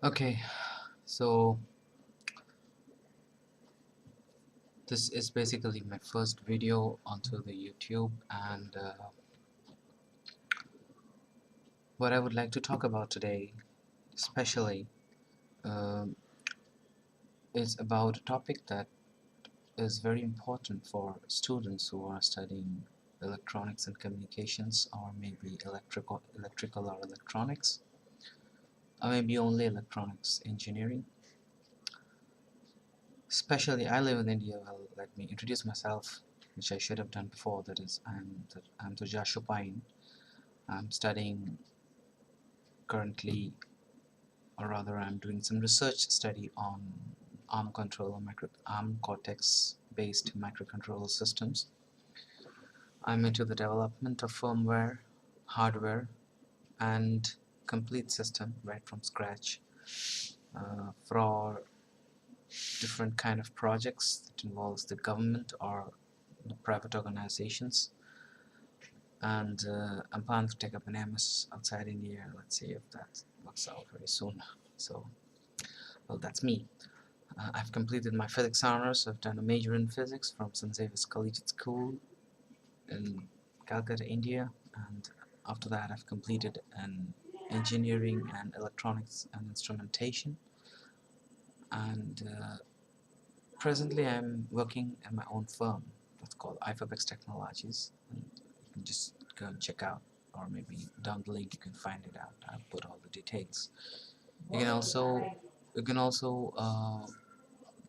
Okay, so this is basically my first video onto the YouTube, and what I would like to talk about today, especially, um is about a topic that is very important for students who are studying electronics and communications, or maybe electrical or electronics, or maybe only electronics engineering. Especially, I live in India. Well, let me introduce myself, which I should have done before. That is, I'm IntroductionToEmbeddedClasses-01. I'm studying currently, or rather I'm doing some research study on ARM Cortex based microcontroller systems. I'm into the development of firmware, hardware, and complete system right from scratch for different kind of projects that involves the government or the private organizations. And I'm planning to take up an MS outside India. Let's see if that works out very soon. So, well, that's me. I've completed my physics honors. I've done a major in physics from St. Xavier's Collegiate School in Calcutta, India, and after that I've completed an engineering and electronics and instrumentation, and presently I'm working at my own firm that's called IntroductionToEmbeddedClasses Technologies, and you can just go and check out, or maybe down the link you can find it out. I'll put all the details. You can also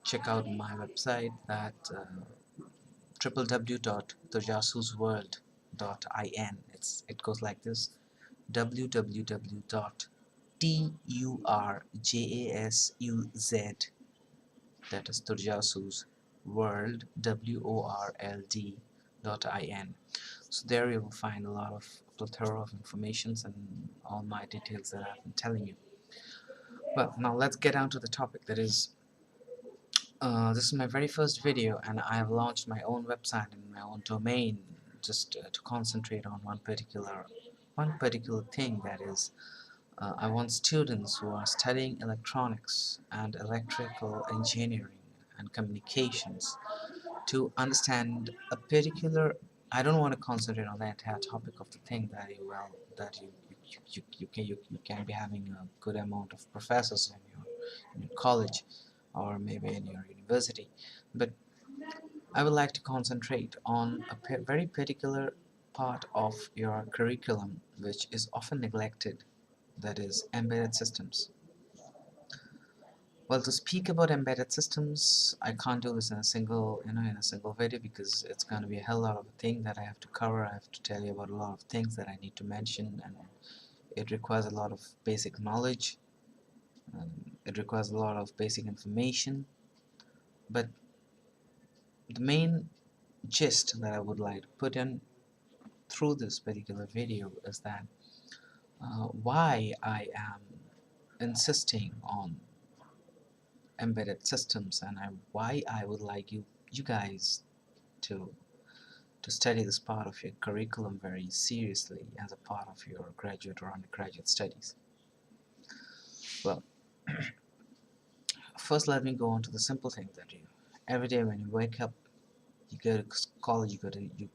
check out my website, that www.thejasusworld.in. It goes like this: www.turjasuz, that is Turjasus World, WORLD.in. So there you will find a lot of plethora of informations and all my details that I've been telling you. Well, now let's get down to the topic. That is, this is my very first video, and I have launched my own website and my own domain just to concentrate on one particular thing. That is, I want students who are studying electronics and electrical engineering and communications to understand a particular. I don't want to concentrate on the entire topic of the thing that you can be having a good amount of professors in your college, or maybe in your university, but I would like to concentrate on a very particular part of your curriculum which is often neglected, that is embedded systems. Well, to speak about embedded systems, I can't do this in a single video, because it's going to be a hell lot of a thing that I have to cover. I have to tell you about a lot of things that I need to mention, and it requires a lot of basic knowledge. It requires a lot of basic information, but the main gist that I would like to put in through this particular video is that why I am insisting on embedded systems, and why I would like you guys to study this part of your curriculum very seriously as a part of your graduate or undergraduate studies. Well, first let me go on to the simple thing that every day when you wake up, you go to college, you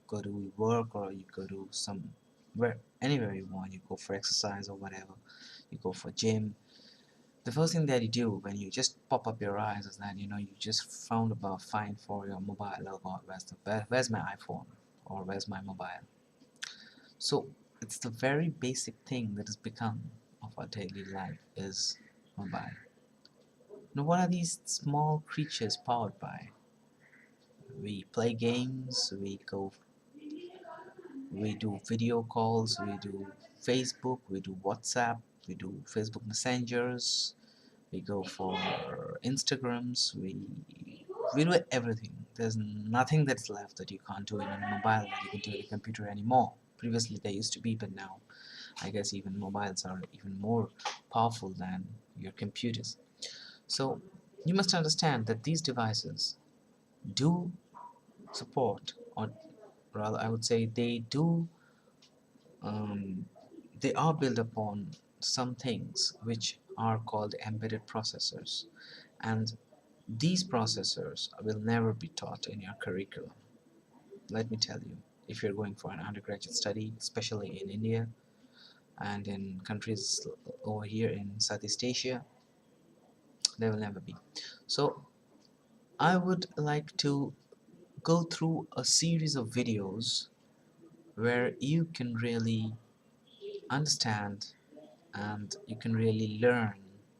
go to work, or you go to anywhere you want. You go for exercise or whatever, you go for gym. The first thing that you do when you just pop up your eyes is that you just found about find for your mobile. Oh God, where's my iPhone, or where's my mobile? So it's the very basic thing that has become of our daily life is mobile. Now, what are these small creatures powered by? We play games, we do video calls, we do Facebook, we do WhatsApp, we do Facebook Messengers, we go for Instagrams, we do everything. There's nothing that's left that you can't do in a mobile that you can do in a computer anymore. Previously there used to be, but now I guess even mobiles are even more powerful than your computers. So you must understand that these devices do support, or rather I would say they are built upon some things which are called embedded processors, and these processors will never be taught in your curriculum. Let me tell you, if you're going for an undergraduate study, especially in India and in countries over here in Southeast Asia, they will never be. So I would like to go through a series of videos where you can really understand and you can really learn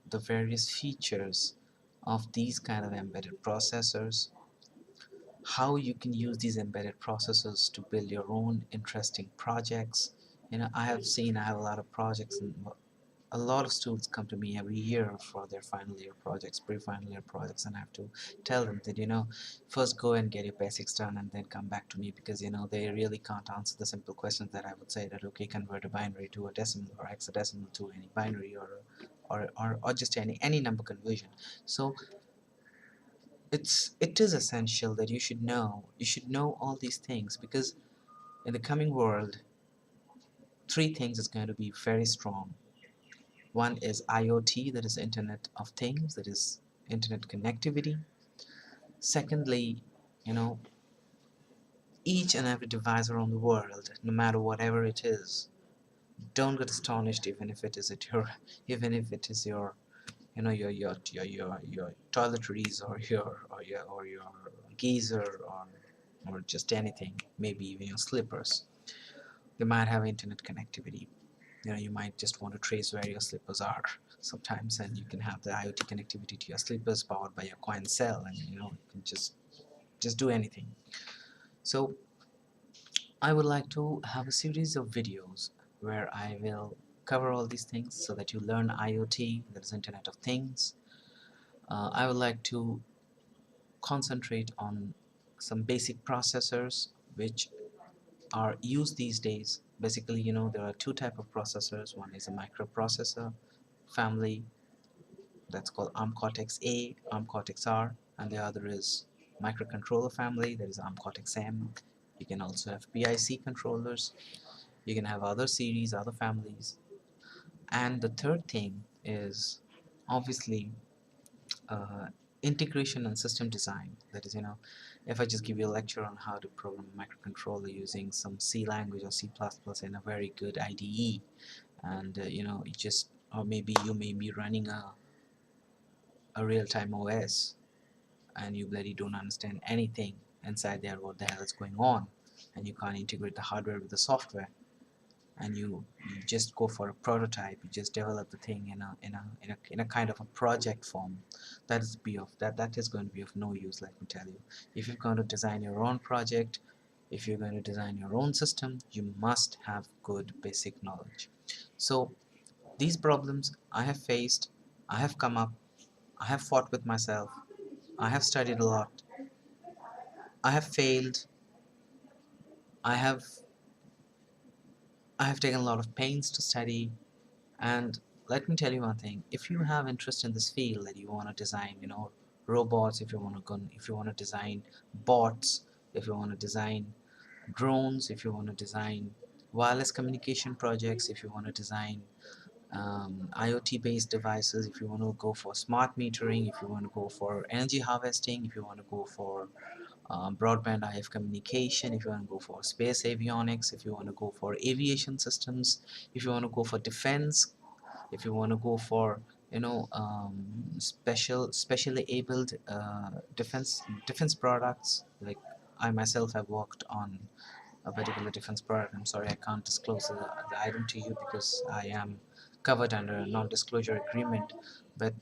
the various features of these kind of embedded processors, how you can use these embedded processors to build your own interesting projects. I have a lot of projects, and a lot of students come to me every year for their final year projects, pre-final year projects, and I have to tell them that, first go and get your basics done and then come back to me, because, they really can't answer the simple questions that I would say that, okay, convert a binary to a decimal or hexadecimal to any binary, or just any number conversion. So it is essential that you should know all these things, because in the coming world, three things is going to be very strong. One is IoT, that is Internet of Things, that is Internet connectivity. Secondly, you know, each and every device around the world, no matter whatever it is, don't get astonished even if it is your your toiletries, or your geyser, or just anything, maybe even your slippers. They might have internet connectivity. You might just want to trace where your slippers are sometimes, and you can have the IoT connectivity to your slippers powered by your coin cell, and you can just do anything. So I would like to have a series of videos where I will cover all these things so that you learn IoT, that is Internet of Things. I would like to concentrate on some basic processors which are used these days. Basically, there are two type of processors. One is a microprocessor family, that's called ARM Cortex-A, ARM Cortex-R, and the other is microcontroller family, that is ARM Cortex-M. You can also have PIC controllers. You can have other series, other families. And the third thing is obviously uh, integration and system design. That is, if I just give you a lecture on how to program a microcontroller using some C language or C++ in a very good IDE, and you just, or maybe you may be running a real-time OS, and you bloody don't understand anything inside there, what the hell is going on, and you can't integrate the hardware with the software, and you just go for a prototype, you just develop the thing in a kind of a project form. That is going to be of no use, let me tell you. If you're going to design your own project, if you're going to design your own system, you must have good basic knowledge. So these problems I have faced, I have come up, I have fought with myself, I have studied a lot, I have failed, I have I have taken a lot of pains to study. And let me tell you one thing: if you have interest in this field, that you want to design, robots, if you want to design bots, if you want to design drones, if you want to design wireless communication projects, if you want to design IoT-based devices, if you want to go for smart metering, if you want to go for energy harvesting, if you want to go for broadband IF communication, if you want to go for space avionics, if you want to go for aviation systems, if you want to go for defense, if you want to go for specially abled defense products. Like, I myself have worked on a particular defense product. I'm sorry, I can't disclose the item to you because I am covered under a non-disclosure agreement. But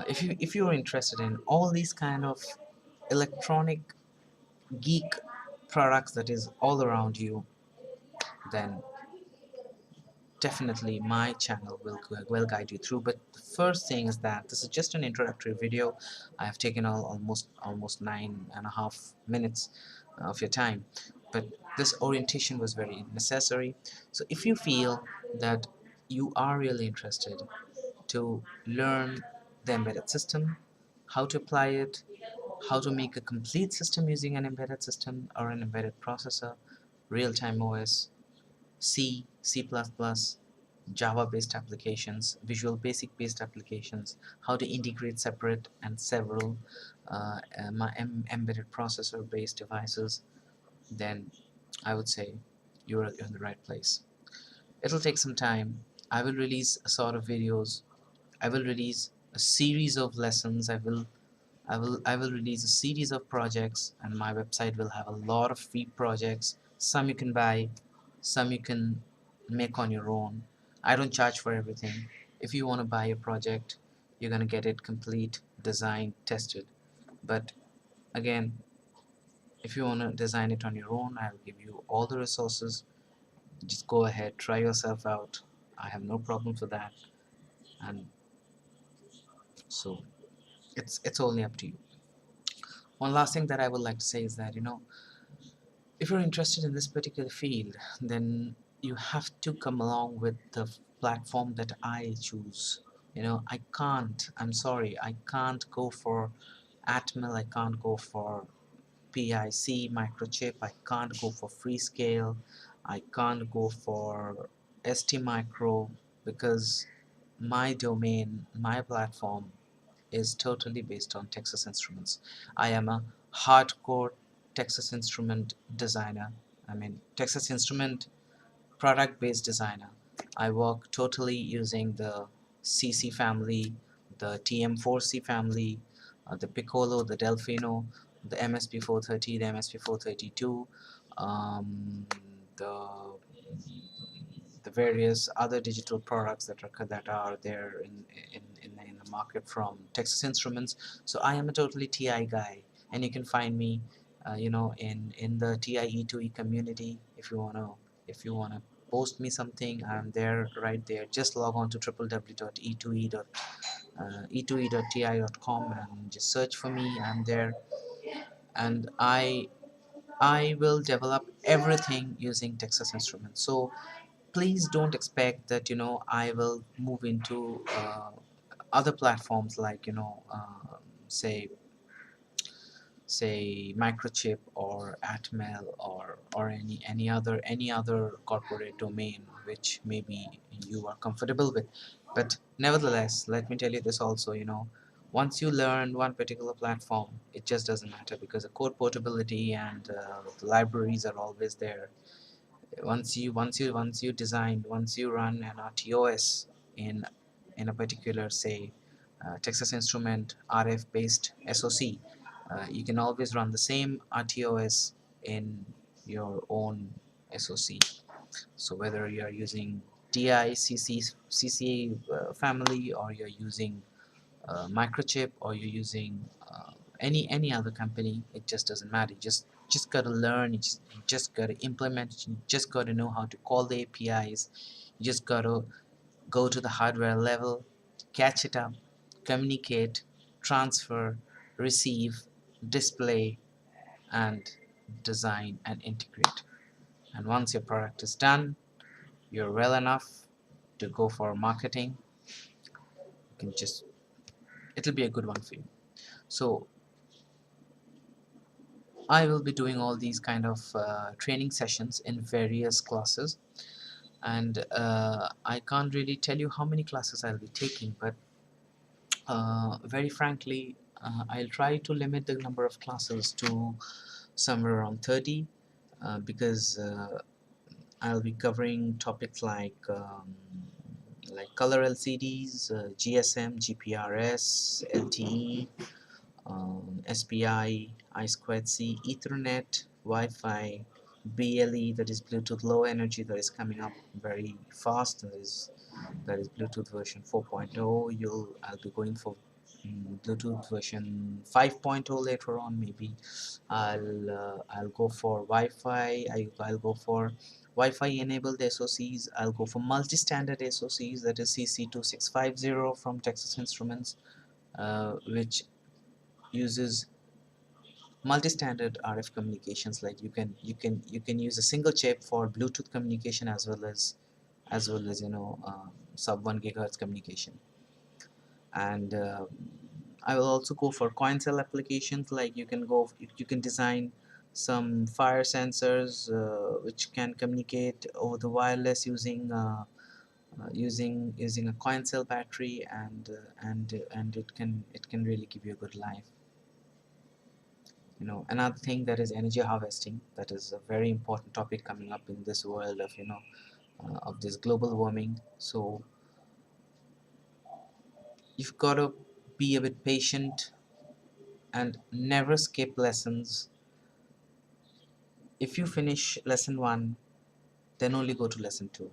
if you are interested in all these kind of electronic geek products that is all around you, then definitely my channel will guide you through. But the first thing is that this is just an introductory video. I have taken almost 9.5 minutes of your time, but this orientation was very necessary. So if you feel that you are really interested to learn the embedded system, how to apply it, how to make a complete system using an embedded system or an embedded processor, real-time OS, C++, Java based applications, Visual Basic based applications, how to integrate separate and several embedded processor based devices, then I would say you're in the right place. It'll take some time. I will release a sort of videos. I will release a series of lessons. I will release a series of projects, and my website will have a lot of free projects. Some you can buy, some you can make on your own. I don't charge for everything. If you want to buy a project, you're gonna get it complete, designed, tested. But again, if you want to design it on your own, I'll give you all the resources. Just go ahead, try yourself out. I have no problem for that. And so it's only up to you. One last thing that I would like to say is that, if you're interested in this particular field, then you have to come along with the platform that I choose. I'm sorry, I can't go for Atmel, I can't go for PIC microchip, I can't go for Freescale, I can't go for ST Micro, because my domain, my platform is totally based on Texas Instruments. I am a hardcore Texas Instrument designer. I mean, Texas Instrument product based designer. I work totally using the CC family, the TM4C family, the Piccolo, the Delfino, the MSP430, the MSP432, um, the the various other digital products that are there in the market from Texas Instruments. So I am a totally TI guy, and you can find me, in the TI E2E community. If you wanna post me something, I'm there, right there. Just log on to www.e2e.ti.com and just search for me. I'm there, and I will develop everything using Texas Instruments. So please don't expect that I will move into other platforms like say microchip or Atmel or any other corporate domain which maybe you are comfortable with. But nevertheless, let me tell you this also, once you learn one particular platform, it just doesn't matter, because the code portability and the libraries are always there. Once you run an RTOS in a particular, say, Texas Instrument RF based SoC, you can always run the same RTOS in your own SoC. So whether you are using DI CCA family, or you're using microchip, or you're using any other company, it just doesn't matter. You just gotta learn, you just gotta implement, you just gotta know how to call the APIs, you just gotta go to the hardware level, catch it up, communicate, transfer, receive, display, and design and integrate. And once your product is done, you're well enough to go for marketing. You can just It'll be a good one for you. So I will be doing all these kind of training sessions in various classes, and I can't really tell you how many classes I'll be taking, but very frankly, I'll try to limit the number of classes to somewhere around 30, because I'll be covering topics like color LCDs, GSM, GPRS, LTE, SPI, I2C, Ethernet, Wi-Fi, BLE, that is Bluetooth Low Energy, that is coming up very fast. That is Bluetooth version 4.0. I'll be going for Bluetooth version 5.0 later on. Maybe I'll go for Wi-Fi. I'll go for Wi-Fi enabled SoCs. I'll go for multi-standard SoCs, that is CC2650 from Texas Instruments, which uses multi-standard RF communications. Like you can use a single chip for Bluetooth communication, as well as sub 1 gigahertz communication. And I will also go for coin cell applications. Like you can design some fire sensors which can communicate over the wireless using using a coin cell battery, and it can really give you a good life. Another thing, that is energy harvesting. That is a very important topic coming up in this world of of this global warming. So you've got to be a bit patient and never skip lessons. If you finish lesson 1, then only go to lesson 2.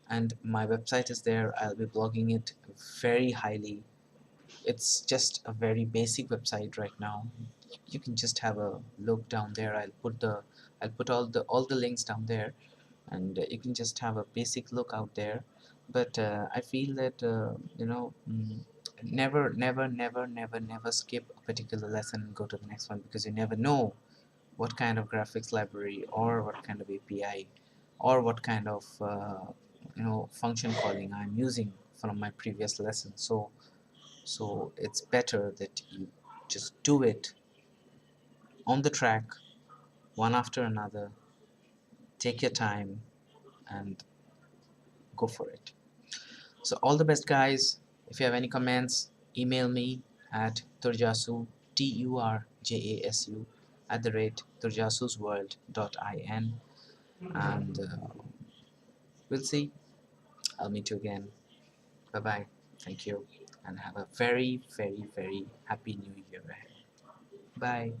And my website is there. I'll be blogging it very highly. It's just a very basic website right now. You can just have a look down there. I'll put all the links down there, and you can just have a basic look out there. But I feel that never skip a particular lesson and go to the next one, because you never know what kind of graphics library, or what kind of API, or what kind of function calling I'm using from my previous lesson. So it's better that you just do it on the track, one after another. Take your time and go for it. So all the best, guys. If you have any comments, email me at turjasu, turjasu, @turjasusworld.in, and we'll see. I'll meet you again. Bye bye. Thank you, and have a very, very, very happy new year ahead. Bye.